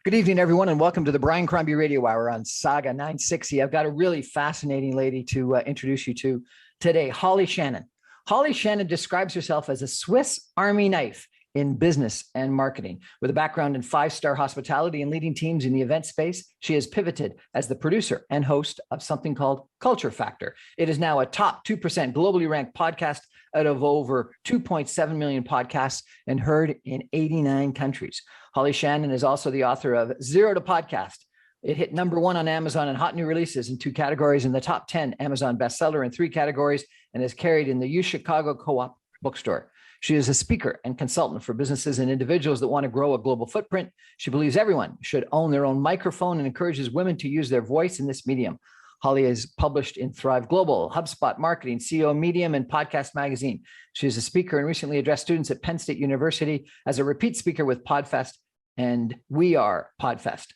Good evening, everyone, and welcome to the Brian Crombie Radio Hour on Saga 960. I've got a really fascinating lady to introduce you to today, Holly Shannon. Holly Shannon describes herself as a Swiss Army knife in business and marketing. With a background in five-star hospitality and leading teams in the event space, she has pivoted as the producer and host of something called Culture Factor. It is now a top 2% globally ranked podcast out of over 2.7 million podcasts and heard in 89 countries. Holly Shannon is also the author of Zero to Podcast. It hit number one on Amazon and hot new releases in 2 categories, in the top 10 Amazon bestseller in 3 categories, and is carried in the U Chicago Co-op bookstore. She is a speaker and consultant for businesses and individuals that want to grow a global footprint. She believes everyone should own their own microphone and encourages women to use their voice in this medium. Holly is published in Thrive Global, HubSpot Marketing, CEO Medium, and Podcast Magazine. She is a speaker and recently addressed students at Penn State University as a repeat speaker with PodFest and We Are PodFest.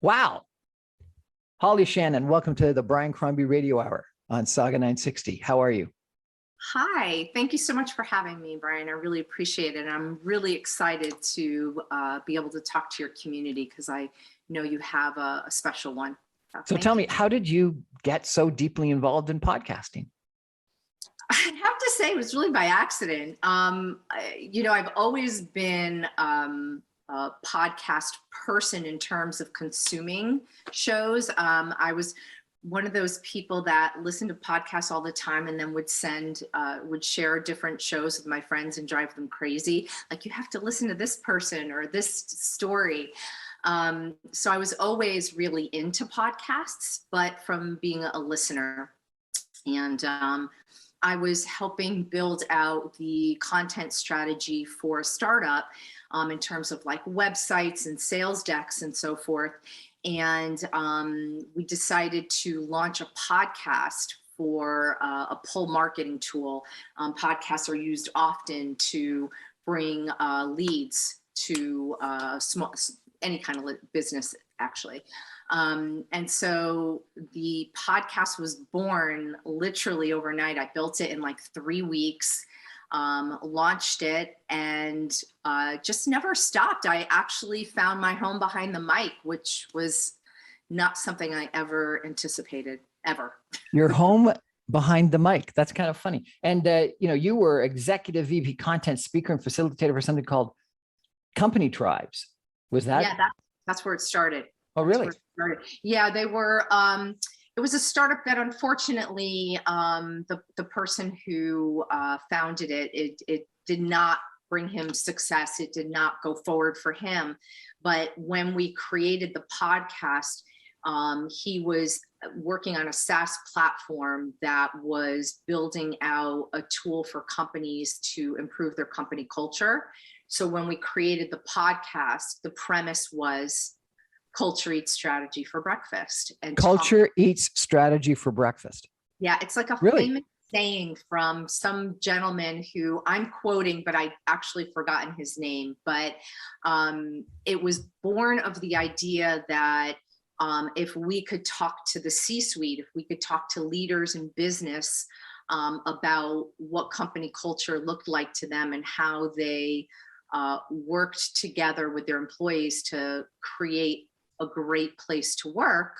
Wow. Holly Shannon, welcome to the Brian Crombie Radio Hour on Saga 960. How are you? Hi, thank you so much for having me, Brian. I really appreciate it. I'm really excited to be able to talk to your community because I know you have a special one. So tell me, how did you get so deeply involved in podcasting? I have to say it was really by accident. I've always been a podcast person in terms of consuming shows. I was one of those people that listened to podcasts all the time and then would share different shows with my friends and drive them crazy. Like, you have to listen to this person or this story. So I was always really into podcasts, but from being a listener. And I was helping build out the content strategy for a startup in terms of like websites and sales decks and so forth. And we decided to launch a podcast for a pull marketing tool. Podcasts are used often to bring leads to any kind of business, actually. And so the podcast was born literally overnight. I built it in like 3 weeks. Launched it, and just never stopped. I actually found my home behind the mic, which was not something I ever anticipated, ever. Your home behind the mic. That's kind of funny. And, you were executive VP content speaker and facilitator for something called Company Tribes. Was that? Yeah, that's where it started. Oh, really? Yeah, they were... It was a startup that, unfortunately, the person who founded it did not bring him success. It did not go forward for him. But when we created the podcast, he was working on a SaaS platform that was building out a tool for companies to improve their company culture. So when we created the podcast, the premise was culture eats strategy for breakfast. And culture eats strategy for breakfast. Yeah, it's like a famous saying from some gentleman who I'm quoting, but I actually forgotten his name. But it was born of the idea that if we could talk to the C-suite, if we could talk to leaders in business about what company culture looked like to them and how they worked together with their employees to create a great place to work,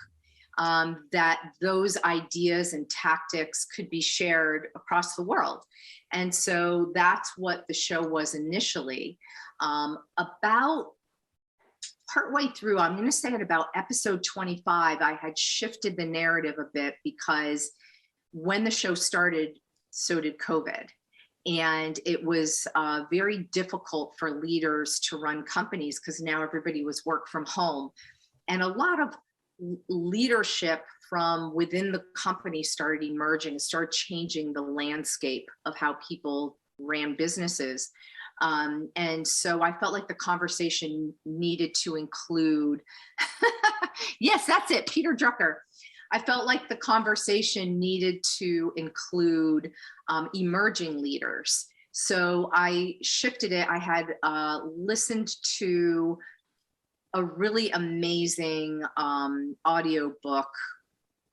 that those ideas and tactics could be shared across the world. And so that's what the show was initially. About partway through, I'm going to say at about episode 25, I had shifted the narrative a bit because when the show started, so did COVID. And it was very difficult for leaders to run companies because now everybody was work from home. And a lot of leadership from within the company started emerging, started changing the landscape of how people ran businesses. And so I felt like the conversation needed to include, yes, that's it, Peter Drucker. I felt like the conversation needed to include emerging leaders. So I shifted it. I had listened to a really amazing audio book,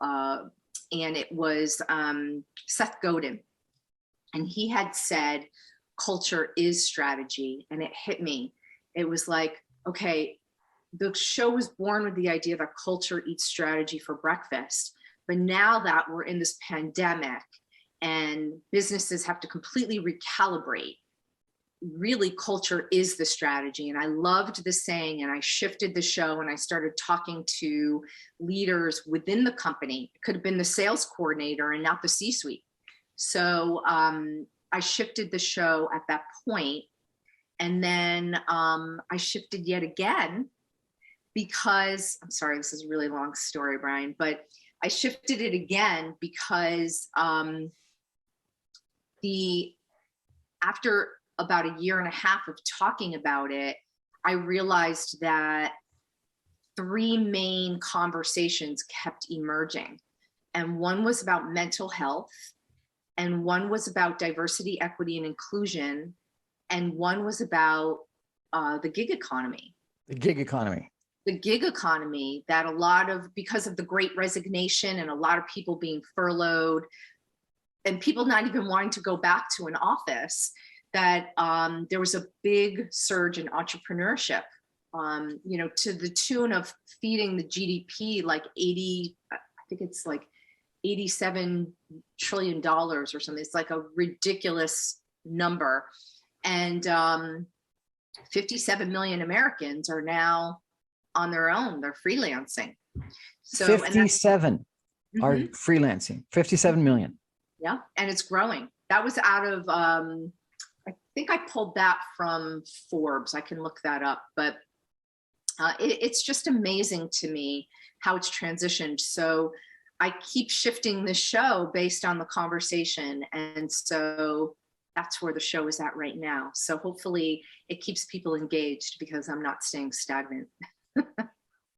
and it was Seth Godin. And he had said, culture is strategy. And it hit me. It was like, okay, the show was born with the idea that culture eats strategy for breakfast. But now that we're in this pandemic and businesses have to completely recalibrate, really culture is the strategy. And I loved the saying, and I shifted the show and I started talking to leaders within the company. It could have been the sales coordinator and not the C-suite. So I shifted the show at that point. And then I shifted yet again because, I'm sorry, this is a really long story, Brian, but I shifted it again because after about a year and a half of talking about it, I realized that three main conversations kept emerging. And one was about mental health, and one was about diversity, equity, and inclusion, and one was about the gig economy. The gig economy. The gig economy, that a lot of, because of the Great Resignation and a lot of people being furloughed and people not even wanting to go back to an office, that there was a big surge in entrepreneurship, to the tune of feeding the GDP like $87 trillion or something. It's like a ridiculous number. And 57 million Americans are now on their own. They're freelancing. So 57 are freelancing, 57 million. Yeah, and it's growing. That was out of, I think I pulled that from Forbes. I can look that up, but it's just amazing to me how it's transitioned. So I keep shifting the show based on the conversation. And so that's where the show is at right now. So hopefully it keeps people engaged because I'm not staying stagnant.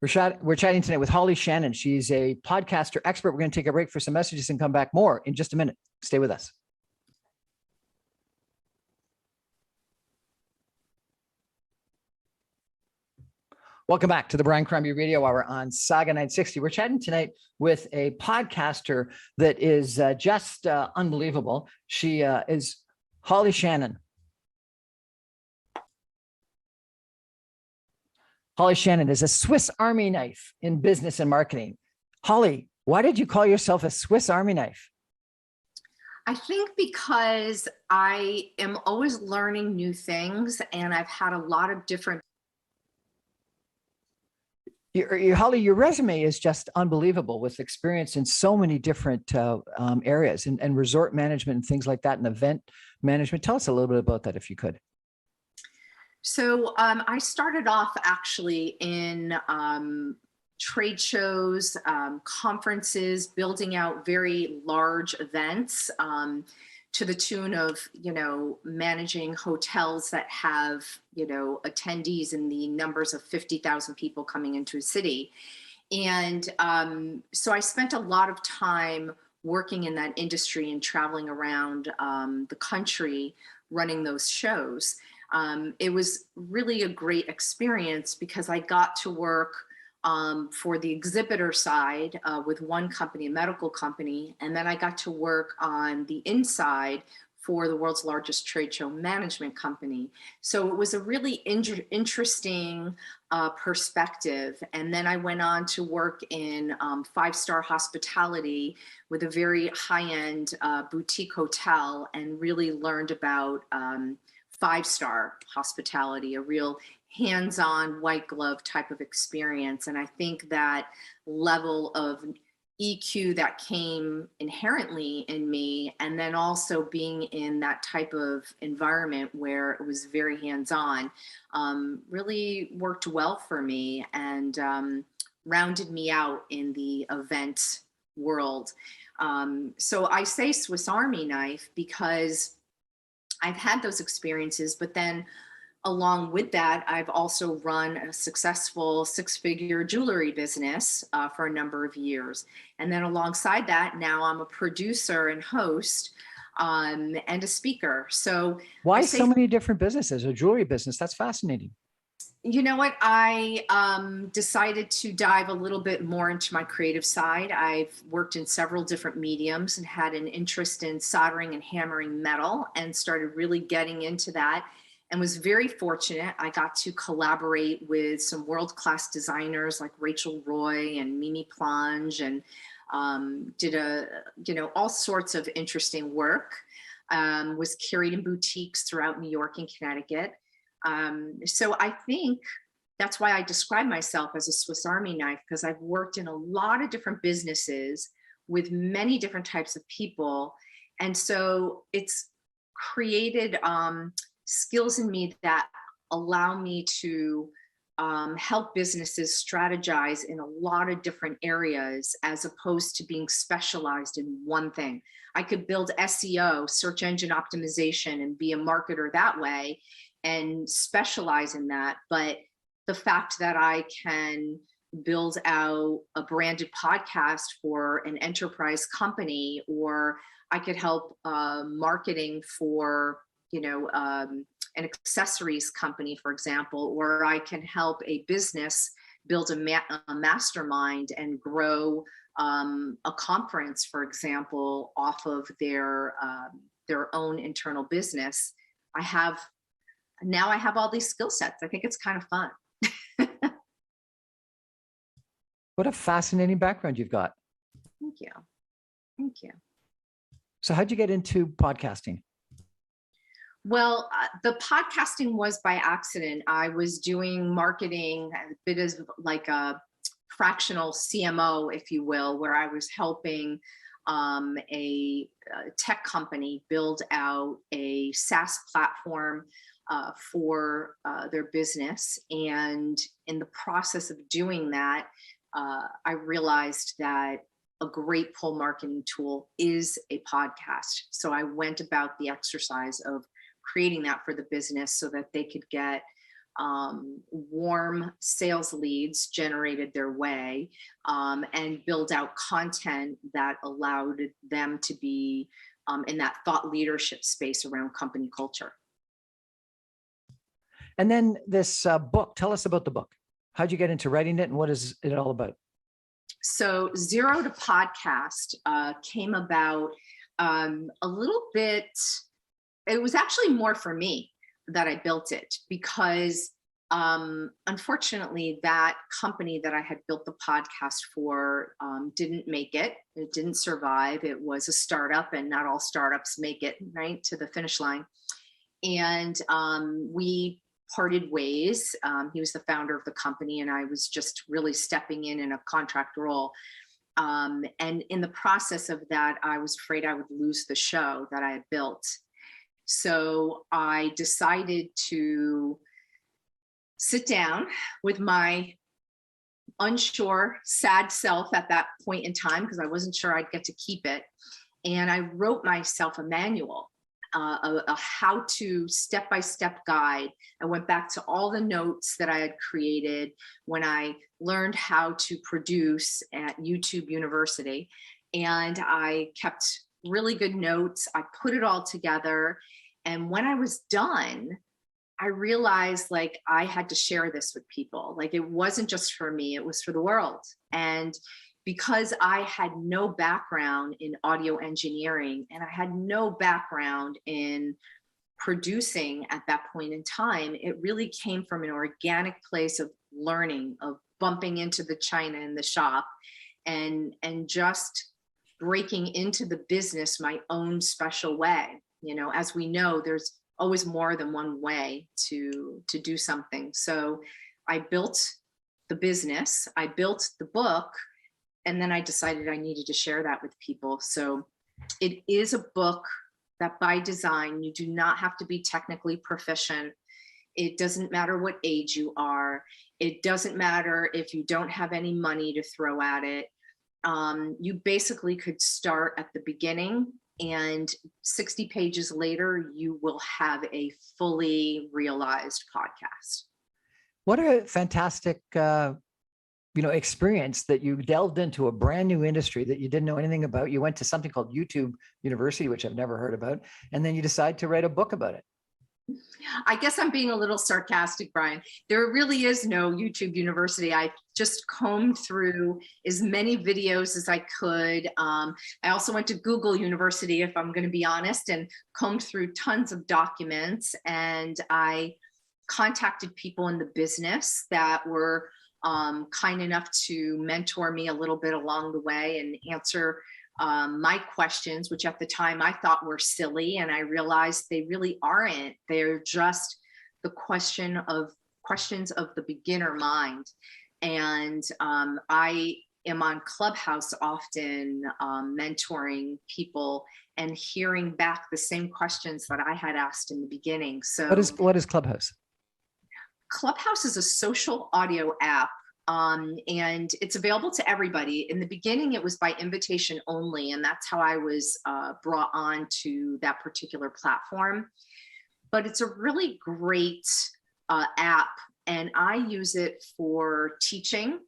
We're chatting tonight with Holly Shannon. She's a podcaster expert. We're going to take a break for some messages and come back more in just a minute. Stay with us. Welcome back to the Brian Crombie Radio Hour on Saga 960. We're chatting tonight with a podcaster that is just unbelievable. She is Holly Shannon. Holly Shannon is a Swiss Army knife in business and marketing. Holly, why did you call yourself a Swiss Army knife? I think because I am always learning new things, and I've had a lot of different. Holly, your resume is just unbelievable with experience in so many different areas and resort management and things like that and event management. Tell us a little bit about that if you could. So I started off actually in trade shows, conferences, building out very large events to the tune of, managing hotels that have, attendees in the numbers of 50,000 people coming into a city. And so I spent a lot of time working in that industry and traveling around the country running those shows. It was really a great experience because I got to work for the exhibitor side with one company, a medical company, and then I got to work on the inside for the world's largest trade show management company. So it was a really interesting perspective. And then I went on to work in five-star hospitality with a very high-end boutique hotel and really learned about five-star hospitality, a real hands-on white glove type of experience. And I think that level of EQ that came inherently in me, and then also being in that type of environment where it was very hands-on, really worked well for me and rounded me out in the event world. So I say Swiss Army knife because I've had those experiences, but then along with that, I've also run a successful six-figure jewelry business for a number of years. And then alongside that, now I'm a producer and host and a speaker. So why so many different businesses? A jewelry business, that's fascinating. You know what? I decided to dive a little bit more into my creative side. I've worked in several different mediums and had an interest in soldering and hammering metal and started really getting into that. and was very fortunate. I got to collaborate with some world-class designers like Rachel Roy and Mimi Plange, and did all sorts of interesting work. Was carried in boutiques throughout New York and Connecticut. So I think that's why I describe myself as a Swiss Army knife, because I've worked in a lot of different businesses with many different types of people. And so it's created skills in me that allow me to help businesses strategize in a lot of different areas, as opposed to being specialized in one thing. I could build SEO, search engine optimization, and be a marketer that way and specialize in that. But the fact that I can build out a branded podcast for an enterprise company, or I could help marketing for, an accessories company, for example, or I can help a business build a mastermind and grow a conference, for example, off of their own internal business. I have all these skill sets. I think it's kind of fun. What a fascinating background you've got. Thank you. Thank you. So how'd you get into podcasting? Well, the podcasting was by accident. I was doing marketing, a bit of like a fractional CMO, if you will, where I was helping a tech company build out a SaaS platform for their business. And in the process of doing that, I realized that a great pull marketing tool is a podcast. So I went about the exercise of creating that for the business so that they could get warm sales leads generated their way, and build out content that allowed them to be in that thought leadership space around company culture. And then this book, tell us about the book. How'd you get into writing it, and what is it all about? So Zero to Podcast came about a little bit. It was actually more for me that I built it, because unfortunately that company that I had built the podcast for didn't make it. It didn't survive. It was a startup, and not all startups make it right to the finish line. And we parted ways. He was the founder of the company, and I was just really stepping in a contract role. And in the process of that, I was afraid I would lose the show that I had built. So I decided to sit down with my unsure, sad self at that point in time, because I wasn't sure I'd get to keep it. And I wrote myself a manual, a how-to step-by-step guide. I went back to all the notes that I had created when I learned how to produce at YouTube University. And I kept really good notes. I put it all together. And when I was done, I realized like I had to share this with people. Like it wasn't just for me, it was for the world. And because I had no background in audio engineering, and I had no background in producing at that point in time, it really came from an organic place of learning, of bumping into the china in the shop, and just breaking into the business my own special way. As we know, there's always more than one way to do something. So I built the business, I built the book, and then I decided I needed to share that with people. So it is a book that by design, you do not have to be technically proficient. It doesn't matter what age you are. It doesn't matter if you don't have any money to throw at it. You basically could start at the beginning, and 60 pages later, you will have a fully realized podcast. What a fantastic experience that you delved into a brand new industry that you didn't know anything about. You went to something called YouTube University, which I've never heard about, and then you decide to write a book about it. I guess I'm being a little sarcastic, Brian. There really is no YouTube University. I just combed through as many videos as I could. I also went to Google University, if I'm going to be honest, and combed through tons of documents. And I contacted people in the business that were kind enough to mentor me a little bit along the way and answer my questions, which at the time I thought were silly, and I realized they really aren't. They're just the questions of the beginner mind. And I am on Clubhouse often, mentoring people and hearing back the same questions that I had asked in the beginning. So what is Clubhouse? Clubhouse is a social audio app. And it's available to everybody. In the beginning, it was by invitation only, and that's how I was brought on to that particular platform. But it's a really great app, and I use it for teaching,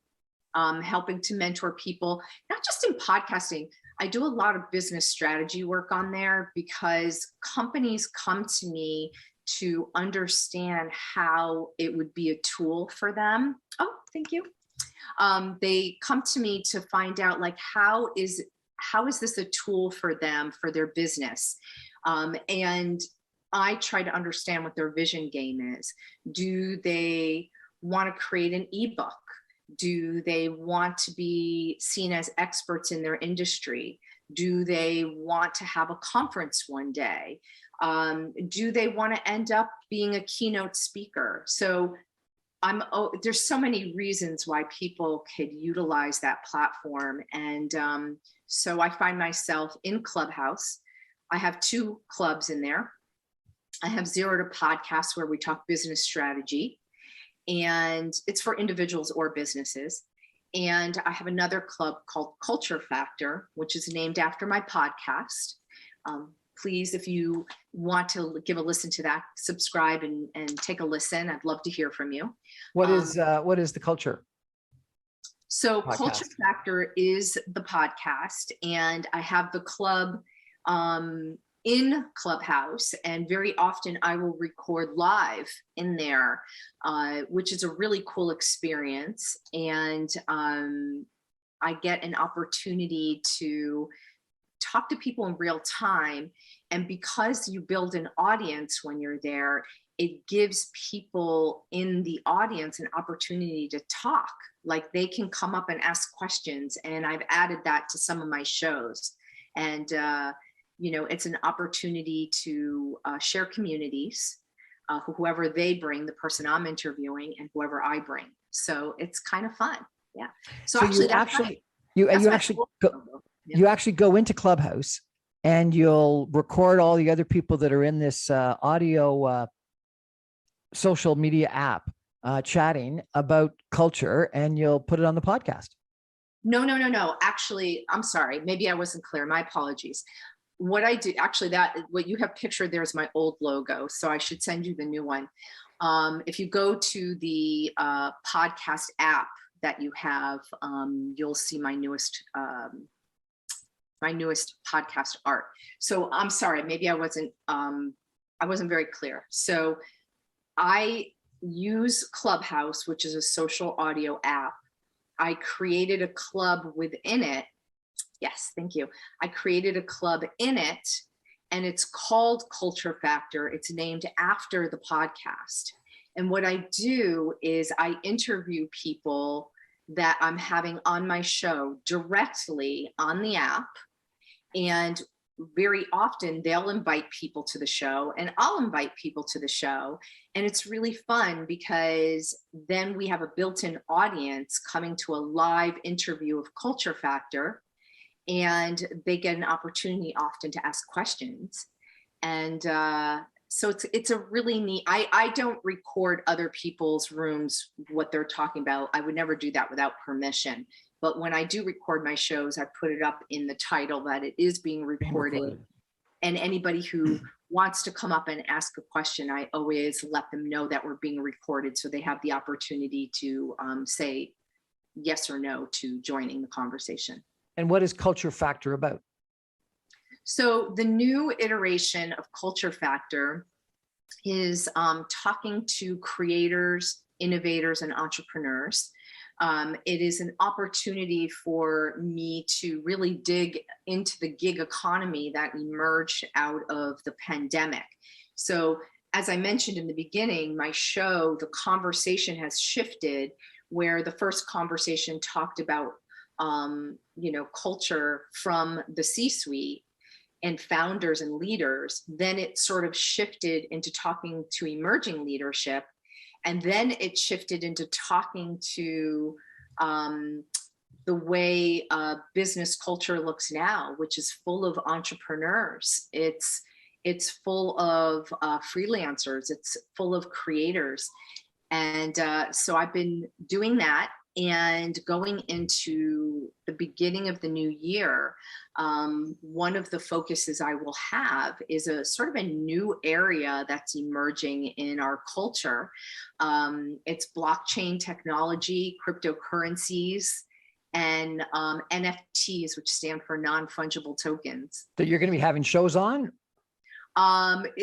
helping to mentor people, not just in podcasting. I do a lot of business strategy work on there because companies come to me to understand how it would be a tool for them. Oh, thank you. They come to me to find out, like, how is this a tool for them, for their business? And I try to understand what their vision game is. Do they want to create an ebook? Do they want to be seen as experts in their industry? Do they want to have a conference one day? Do they want to end up being a keynote speaker? So there's so many reasons why people could utilize that platform. And so I find myself in Clubhouse. I have 2 clubs in there. I have Zero to Podcast, where we talk business strategy, and it's for individuals or businesses. And I have another club called Culture Factor, which is named after my podcast. Please, if you want to give a listen to that, subscribe and take a listen. I'd love to hear from you. What is the Culture? So podcast? Culture Factor is the podcast, and I have the club in Clubhouse, and very often I will record live in there, which is a really cool experience. And I get an opportunity to talk to people in real time. And because you build an audience when you're there, it gives people in the audience an opportunity to talk. Like, they can come up and ask questions. And I've added that to some of my shows. And, it's an opportunity to share communities, whoever they bring, the person I'm interviewing and whoever I bring. So it's kind of fun. Yeah. So you actually go into Clubhouse and you'll record all the other people that are in this audio social media app chatting about culture, and you'll put it on the podcast. No. Actually, I'm sorry. Maybe I wasn't clear. My apologies. What I did, actually, what you have pictured there is my old logo. So I should send you the new one. If you go to the podcast app that you have, you'll see my newest podcast art. So I'm sorry, maybe I wasn't very clear. So I use Clubhouse, which is a social audio app. I created a club within it. Yes, thank you. I created a club in it, and it's called Culture Factor. It's named after the podcast. And what I do is I interview people that I'm having on my show directly on the app. And very often they'll invite people to the show, and I'll invite people to the show. And it's really fun because then we have a built-in audience coming to a live interview of Culture Factor, and they get an opportunity often to ask questions. And so it's a really neat, I don't record other people's rooms, what they're talking about. I would never do that without permission. But when I do record my shows, I put it up in the title that it is being recorded. And anybody who wants to come up and ask a question, I always let them know that we're being recorded, so they have the opportunity to say yes or no to joining the conversation. And what is Culture Factor about? So the new iteration of Culture Factor is talking to creators, innovators, and entrepreneurs. It is an opportunity for me to really dig into the gig economy that emerged out of the pandemic. So as I mentioned in the beginning, my show, the conversation has shifted, where the first conversation talked about, culture from the C-suite and founders and leaders. Then it sort of shifted into talking to emerging leadership. And then it shifted into talking to the way business culture looks now, which is full of entrepreneurs. It's full of freelancers. It's full of creators. And so I've been doing that. And going into the beginning of the new year, one of the focuses I will have is a sort of a new area that's emerging in our culture. It's blockchain technology, cryptocurrencies, and NFTs, which stand for non-fungible tokens. That you're going to be having shows on?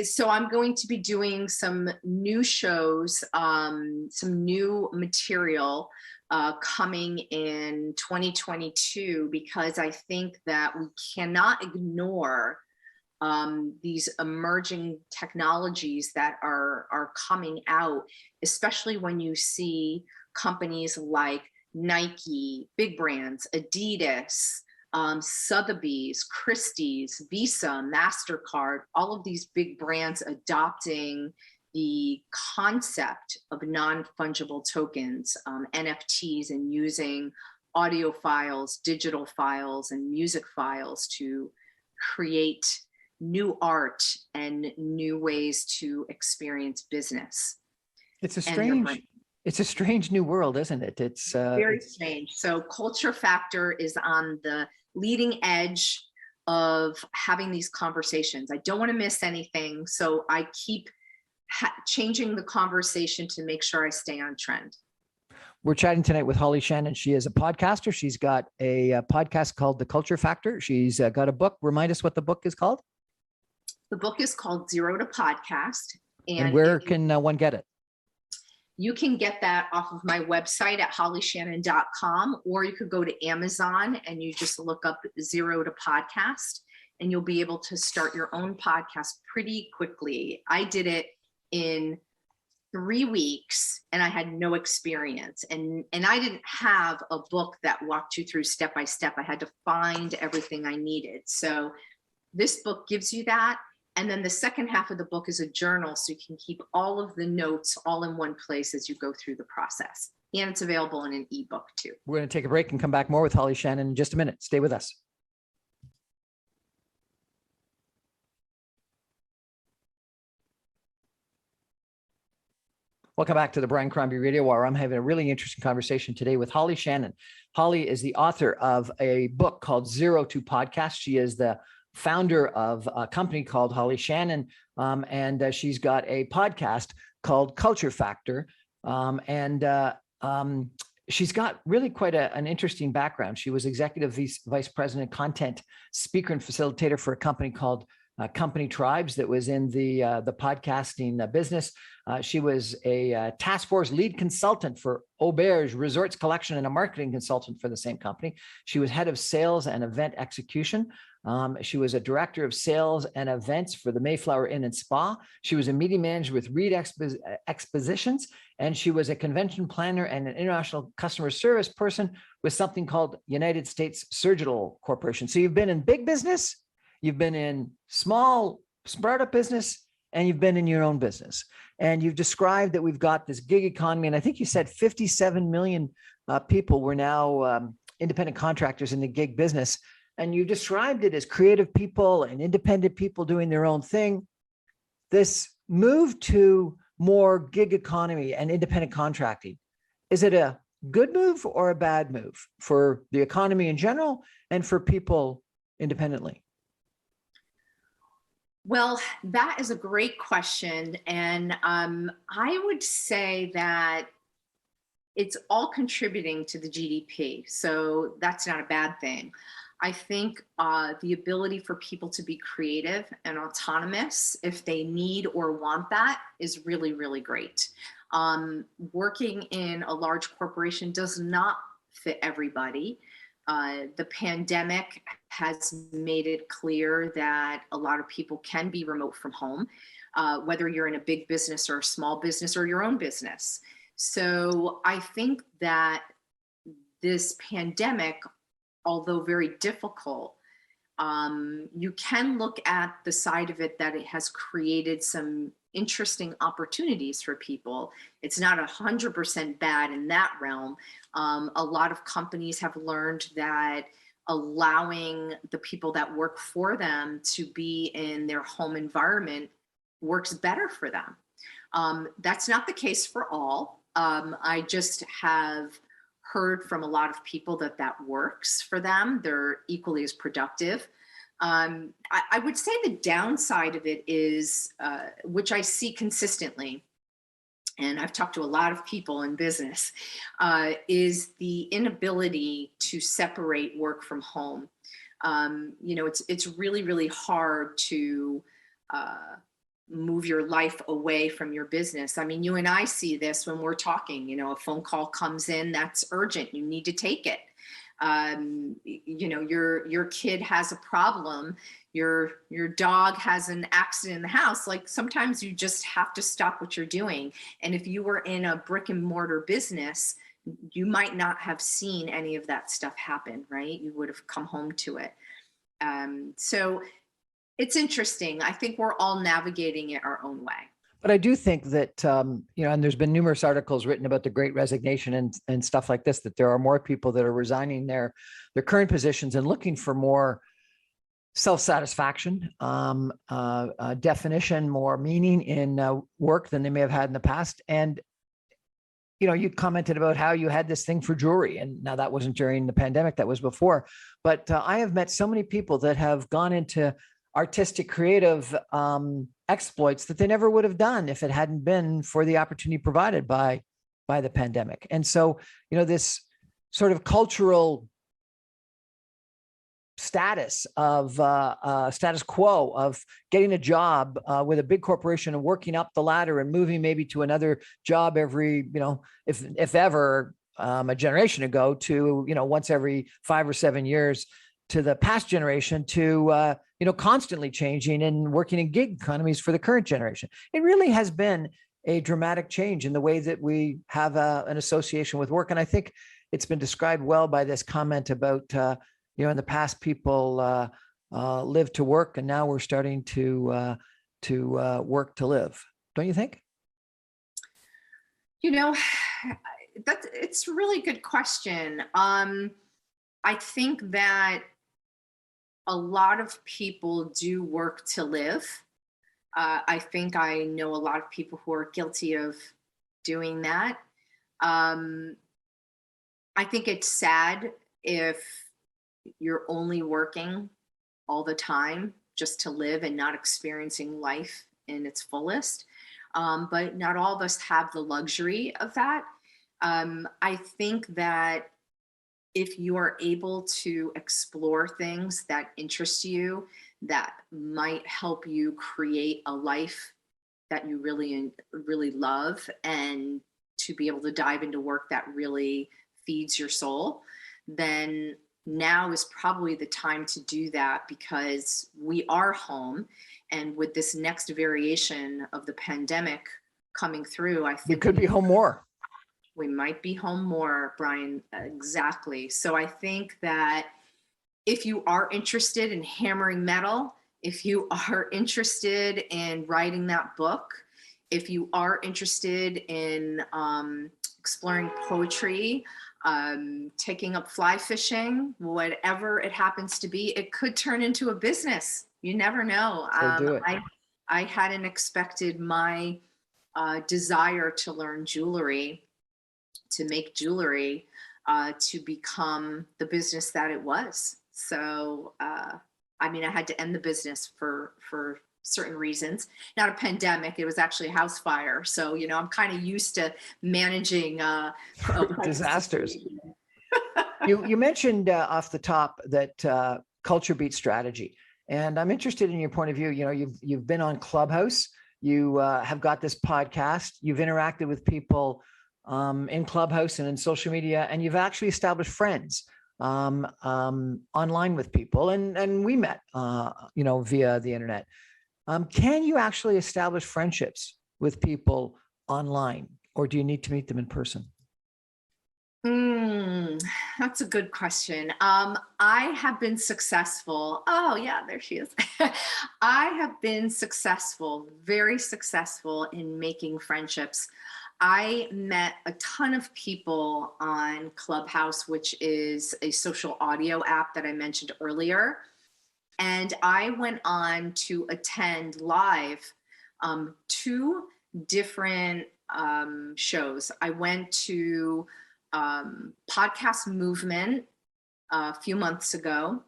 So I'm going to be doing some new shows, some new material coming in 2022, because I think that we cannot ignore these emerging technologies that are coming out, especially when you see companies like Nike, big brands, Adidas, Sotheby's, Christie's, Visa, MasterCard, all of these big brands adopting the concept of non-fungible tokens, NFTs, and using audio files, digital files, and music files to create new art and new ways to experience business. It's a strange new world, isn't it? It's very strange. So Culture Factor is on the leading edge of having these conversations. I don't want to miss anything, so I keep changing the conversation to make sure I stay on trend. We're chatting tonight with Holly Shannon. She is a podcaster. She's got a podcast called The Culture Factor. She's got a book. Remind us what the book is called. The book is called Zero to Podcast. And where can one get it? You can get that off of my website at hollyshannon.com, or you could go to Amazon and you just look up Zero to Podcast, and you'll be able to start your own podcast pretty quickly. I did it in 3 weeks and I had no experience. And I didn't have a book that walked you through step by step. I had to find everything I needed. So this book gives you that. And then the second half of the book is a journal, so you can keep all of the notes all in one place as you go through the process. And it's available in an ebook too. We're going to take a break and come back more with Holly Shannon in just a minute. Stay with us. Welcome back to the Brian Crombie Radio Hour. I'm having a really interesting conversation today with Holly Shannon. Holly is the author of a book called Zero to Podcast. She is the founder of a company called Holly Shannon, and she's got a podcast called Culture Factor. She's got really quite an interesting background. She was executive vice president, content speaker, and facilitator for a company called Company Tribes that was in the podcasting business. She was a task force lead consultant for Auberge Resorts Collection and a marketing consultant for the same company. She was head of sales and event execution. She was a director of sales and events for the Mayflower Inn and Spa. She was a media manager with Reed Expositions, and she was a convention planner and an international customer service person with something called United States Surgical Corporation. So you've been in big business, you've been in small startup business, and you've been in your own business. And you've described that we've got this gig economy, and I think you said 57 million people were now independent contractors in the gig business. And you described it as creative people and independent people doing their own thing. This move to more gig economy and independent contracting, is it a good move or a bad move for the economy in general and for people independently? Well, that is a great question. And I would say that it's all contributing to the GDP. So that's not a bad thing. I think the ability for people to be creative and autonomous, if they need or want that, is really, really great. Working in a large corporation does not fit everybody. The pandemic has made it clear that a lot of people can be remote from home, whether you're in a big business or a small business or your own business. So I think that this pandemic, although very difficult, you can look at the side of it that it has created some interesting opportunities for people. It's not 100% bad in that realm. A lot of companies have learned that allowing the people that work for them to be in their home environment works better for them. That's not the case for all. I just have heard from a lot of people that that works for them. They're equally as productive. I would say the downside of it is, which I see consistently, and I've talked to a lot of people in business, is the inability to separate work from home. You know, it's really, really hard to move your life away from your business. I mean, you and I see this when we're talking, you know, a phone call comes in, that's urgent, you need to take it. You know, your kid has a problem, your dog has an accident in the house. Like, sometimes you just have to stop what you're doing. And if you were in a brick and mortar business, you might not have seen any of that stuff happen, right? You would have come home to it. So it's interesting. I think we're all navigating it our own way. But I do think that, you know, and there's been numerous articles written about the Great Resignation and stuff like this, that there are more people that are resigning their current positions and looking for more self-satisfaction, definition, more meaning in work than they may have had in the past. And, you know, you commented about how you had this thing for jewelry, and now that wasn't during the pandemic, that was before. But I have met so many people that have gone into artistic, creative exploits that they never would have done if it hadn't been for the opportunity provided by the pandemic. And so, you know, this sort of cultural status of status quo of getting a job with a big corporation and working up the ladder and moving maybe to another job every, you know, if ever, a generation ago, to, you know, once every 5 or 7 years, to the past generation, to you know, constantly changing and working in gig economies for the current generation. It really has been a dramatic change in the way that we have an association with work. And I think it's been described well by this comment about, you know, in the past people lived to work, and now we're starting to work to live. Don't you think? You know, it's a really good question. I think that a lot of people do work to live. I think I know a lot of people who are guilty of doing that. I think it's sad if you're only working all the time just to live and not experiencing life in its fullest. But not all of us have the luxury of that. I think that if you are able to explore things that interest you, that might help you create a life that you really, really love, and to be able to dive into work that really feeds your soul, then now is probably the time to do that, because we are home. And with this next variation of the pandemic coming through, I think we could be home more. We might be home more, Brian. Exactly. So I think that if you are interested in hammering metal, if you are interested in writing that book, if you are interested in exploring poetry, taking up fly fishing, whatever it happens to be, it could turn into a business. You never know. I hadn't expected my desire to learn jewelry, to make jewelry, to become the business that it was. So, I mean, I had to end the business for certain reasons. Not a pandemic, it was actually a house fire. So, you know, I'm kind of used to managing disasters. You mentioned off the top that culture beats strategy, and I'm interested in your point of view. You know, you've been on Clubhouse, you have got this podcast, you've interacted with people in Clubhouse and in social media, and you've actually established friends online with people, and we met, via the internet. Can you actually establish friendships with people online, or do you need to meet them in person? That's a good question. I have been successful. Oh yeah, there she is. I have been successful, very successful in making friendships. I met a ton of people on Clubhouse, which is a social audio app that I mentioned earlier. And I went on to attend live two different shows. I went to Podcast Movement a few months ago,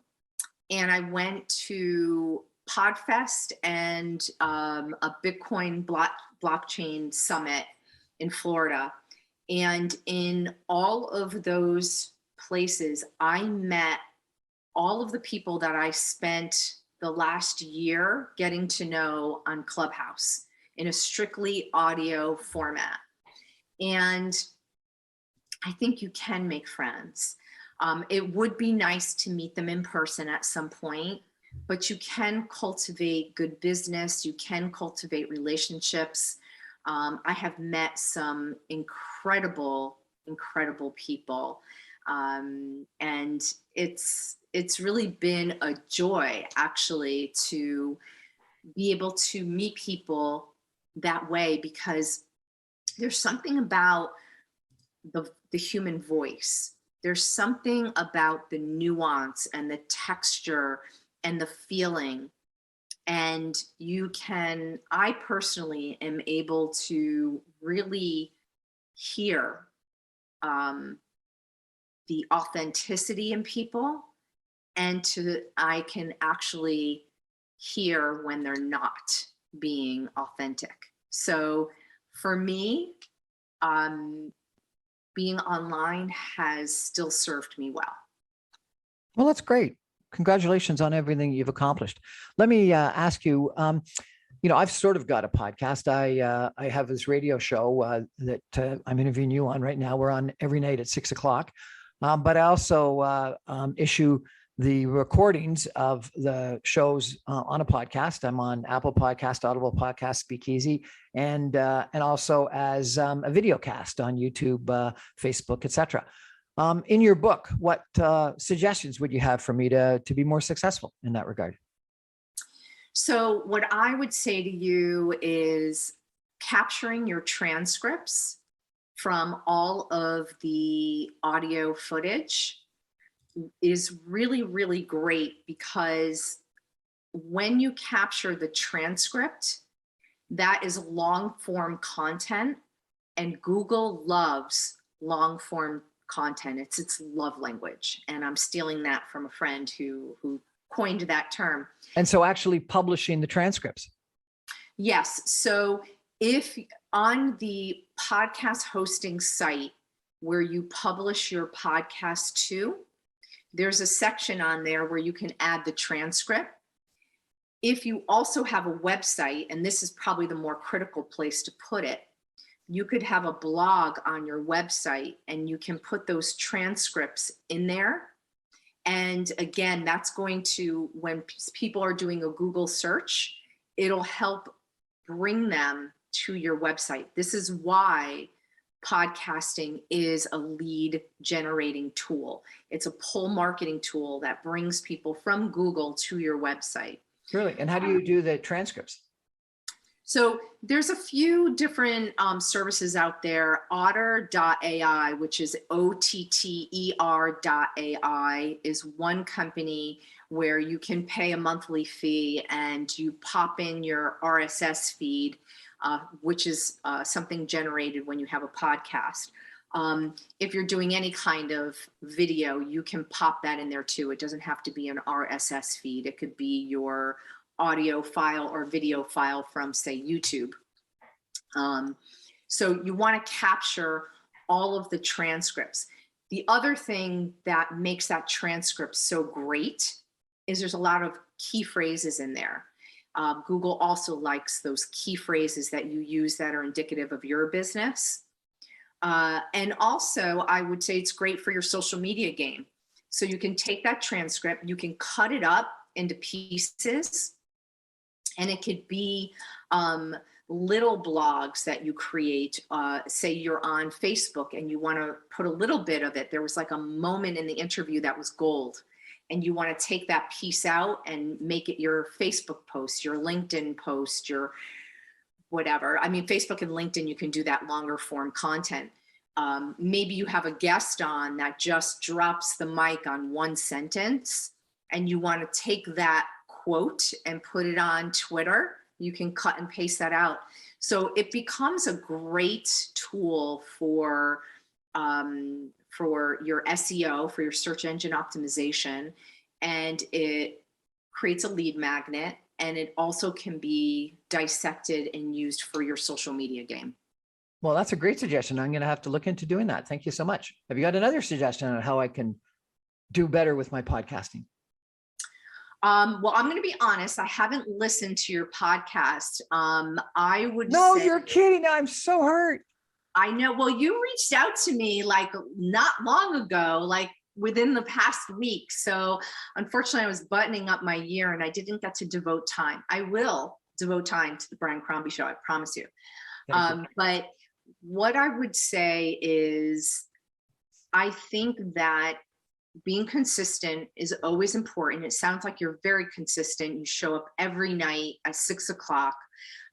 and I went to Podfest and a Bitcoin blockchain summit in Florida. And in all of those places, I met all of the people that I spent the last year getting to know on Clubhouse in a strictly audio format. And I think you can make friends. It would be nice to meet them in person at some point, but you can cultivate good business. You can cultivate relationships. I have met some incredible people. And it's really been a joy, actually, to be able to meet people that way, because there's something about the human voice. There's something about the nuance and the texture and the feeling. And I personally am able to really hear the authenticity in people, and I can actually hear when they're not being authentic. So for me, being online has still served me well. Well, that's great. Congratulations on everything you've accomplished. Let me ask you, I've sort of got a podcast. I have this radio show that I'm interviewing you on right now. We're on every night at 6:00. But I also issue the recordings of the shows on a podcast. I'm on Apple Podcast, Audible Podcast, Speakeasy, and also as a video cast on YouTube, Facebook, etc. In your book, what suggestions would you have for me to be more successful in that regard? So what I would say to you is capturing your transcripts from all of the audio footage is really, really great, because when you capture the transcript, that is long form content, and Google loves long form content. It's its love language. And I'm stealing that from a friend who coined that term. And so actually publishing the transcripts. Yes. So if on the podcast hosting site where you publish your podcast to, there's a section on there where you can add the transcript. If you also have a website, and this is probably the more critical place to put it, you could have a blog on your website, and you can put those transcripts in there. And again, that's going to, when people are doing a Google search, it'll help bring them to your website. This is why podcasting is a lead generating tool. It's a pull marketing tool that brings people from Google to your website. Really? And how do you do the transcripts? So there's a few different services out there. Otter.ai, which is OTTER.ai, is one company where you can pay a monthly fee and you pop in your RSS feed, which is something generated when you have a podcast. If you're doing any kind of video, you can pop that in there too. It doesn't have to be an RSS feed. It could be your audio file or video file from, say, YouTube. So you want to capture all of the transcripts. The other thing that makes that transcript so great is there's a lot of key phrases in there. Google also likes those key phrases that you use that are indicative of your business. And also, I would say it's great for your social media game. So you can take that transcript, you can cut it up into pieces, and it could be little blogs that you create. Say you're on Facebook and you want to put a little bit of it. There was like a moment in the interview that was gold, and you want to take that piece out and make it your Facebook post, your LinkedIn post, your whatever. I mean, Facebook and LinkedIn, you can do that longer form content. Maybe you have a guest on that just drops the mic on one sentence, and you want to take that quote and put it on Twitter. You can cut and paste that out. So it becomes a great tool for your SEO, for your search engine optimization, and it creates a lead magnet, and it also can be dissected and used for your social media game. Well, that's a great suggestion. I'm going to have to look into doing that. Thank you so much. Have you got another suggestion on how I can do better with my podcasting? Well, I'm going to be honest. I haven't listened to your podcast. I would No, say, you're kidding. I'm so hurt. I know. Well, you reached out to me like not long ago, like within the past week. So unfortunately, I was buttoning up my year and I didn't get to devote time. I will devote time to the Brian Crombie Show. I promise you. But what I would say is, I think that being consistent is always important. It sounds like you're very consistent. You show up every night at 6 o'clock,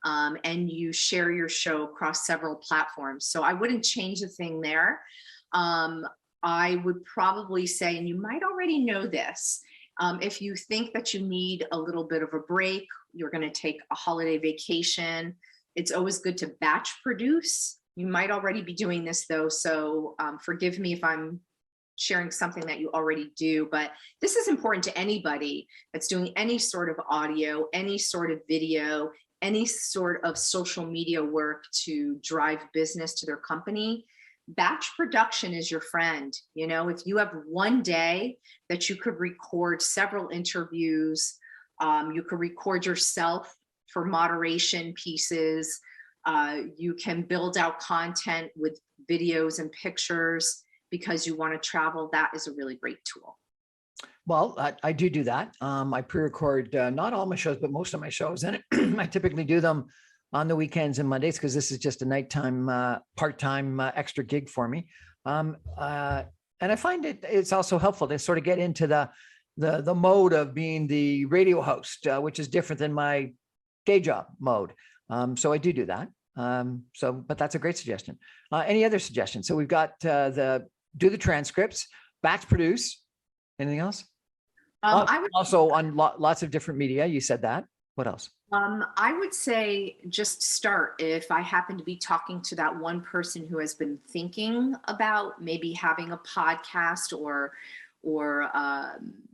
and you share your show across several platforms. So I wouldn't change a thing there. I would probably say, and you might already know this, if you think that you need a little bit of a break, you're going to take a holiday vacation, it's always good to batch produce. You might already be doing this though, so forgive me if I'm sharing something that you already do, but this is important to anybody that's doing any sort of audio, any sort of video, any sort of social media work to drive business to their company. Batch production is your friend. You know, if you have one day that you could record several interviews, you could record yourself for moderation pieces, you can build out content with videos and pictures because you want to travel. That is a really great tool. Well, I do that. I pre-record not all my shows, but most of my shows. And I typically do them on the weekends and Mondays because this is just a nighttime, part-time extra gig for me. And I find it's also helpful to sort of get into the mode of being the radio host, which is different than my day job mode. So I do that. But that's a great suggestion. Any other suggestions? So we've got do the transcripts, batch produce. Anything else? I would also on lots of different media. You said that. What else? I would say just start. If I happen to be talking to that one person who has been thinking about maybe having a podcast or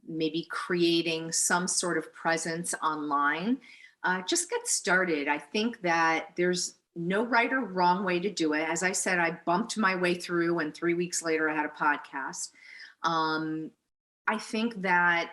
maybe creating some sort of presence online, just get started. I think that there's no right or wrong way to do it. As I said, I bumped my way through, and 3 weeks later I had a podcast. I think that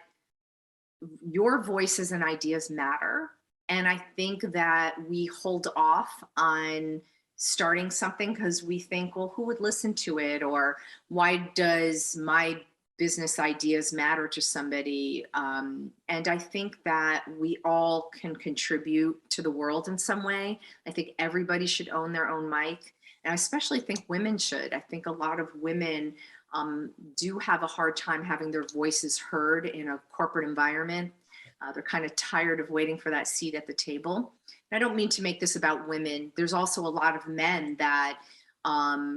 your voices and ideas matter. And I think that we hold off on starting something because we think, well, who would listen to it? Or why does my business ideas matter to somebody? And I think that we all can contribute to the world in some way. I think everybody should own their own mic. And I especially think women should. I think a lot of women do have a hard time having their voices heard in a corporate environment. They're kind of tired of waiting for that seat at the table. And I don't mean to make this about women. There's also a lot of men that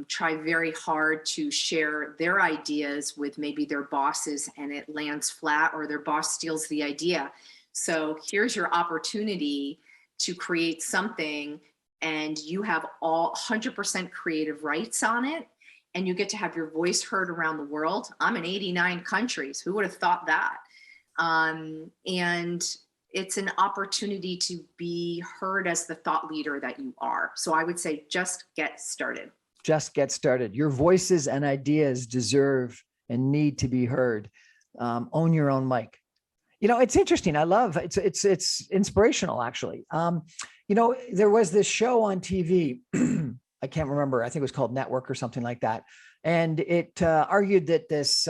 try very hard to share their ideas with maybe their bosses, and it lands flat, or their boss steals the idea. So here's your opportunity to create something, and you have all 100% creative rights on it, and you get to have your voice heard around the world. I'm in 89 countries. Who would have thought that? And it's an opportunity to be heard as the thought leader that you are. So I would say just get started. just get started. Your voices and ideas deserve and need to be heard. Own your own mic. You know, it's interesting. I love it's inspirational, actually. You know, there was this show on TV. I can't remember. I think it was called Network or something like that. And it argued that this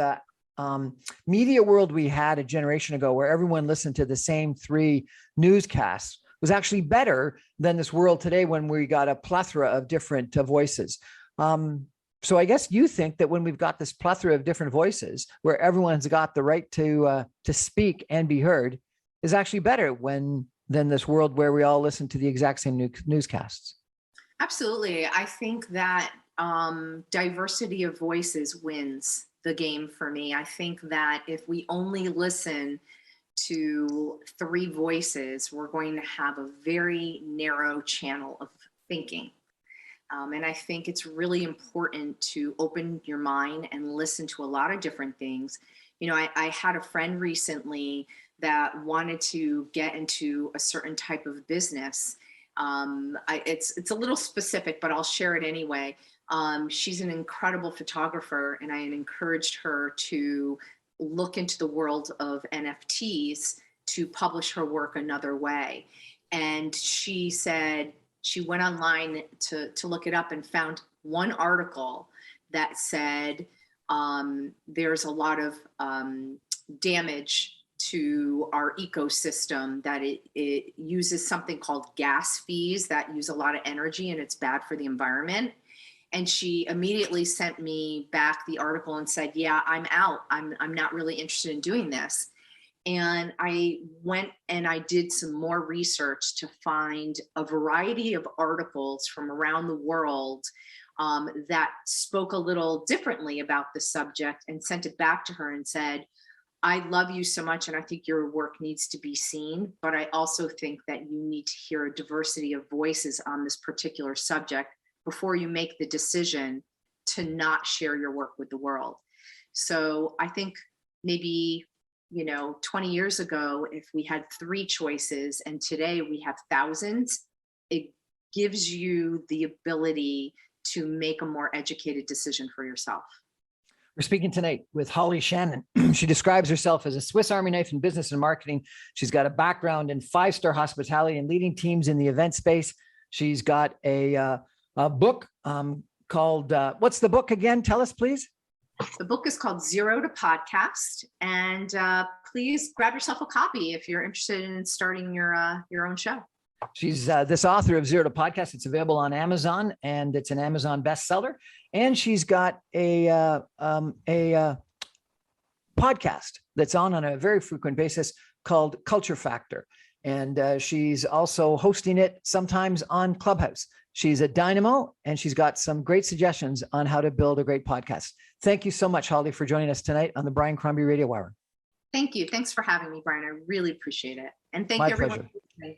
media world we had a generation ago, where everyone listened to the same 3 newscasts, was actually better than this world today, when we got a plethora of different voices. So I guess you think that when we've got this plethora of different voices, where everyone's got the right to speak and be heard, is actually better than this world where we all listen to the exact same newscasts. Absolutely. I think that diversity of voices wins the game for me. I think that if we only listen to 3 voices, we're going to have a very narrow channel of thinking. And I think it's really important to open your mind and listen to a lot of different things. You know, I had a friend recently that wanted to get into a certain type of business. It's a little specific, but I'll share it anyway. She's an incredible photographer, and I encouraged her to look into the world of NFTs to publish her work another way. And she said she went online to look it up and found one article that said there's a lot of damage to our ecosystem, that it uses something called gas fees that use a lot of energy, and it's bad for the environment. And she immediately sent me back the article and said, yeah, I'm out. I'm not really interested in doing this. And I went and I did some more research to find a variety of articles from around the world that spoke a little differently about the subject, and sent it back to her and said, I love you so much, and I think your work needs to be seen, but I also think that you need to hear a diversity of voices on this particular subject before you make the decision to not share your work with the world. So I think maybe, 20 years ago, if we had 3 choices and today we have thousands, it gives you the ability to make a more educated decision for yourself. We're speaking tonight with Holly Shannon. She describes herself as a Swiss Army knife in business and marketing. She's got a background in 5-star hospitality and leading teams in the event space. She's got a book called, what's the book again? Tell us, please. The book is called Zero to Podcast, and please grab yourself a copy if you're interested in starting your own show. She's this author of Zero to Podcast. It's available on Amazon, and it's an Amazon bestseller. And she's got a podcast that's on a very frequent basis called Culture Factor. And she's also hosting it sometimes on Clubhouse. She's a dynamo, and she's got some great suggestions on how to build a great podcast. Thank you so much, Holly, for joining us tonight on the Brian Crombie Radio Hour. Thank you. Thanks for having me, Brian. I really appreciate it. And thank My you, everyone. pleasure.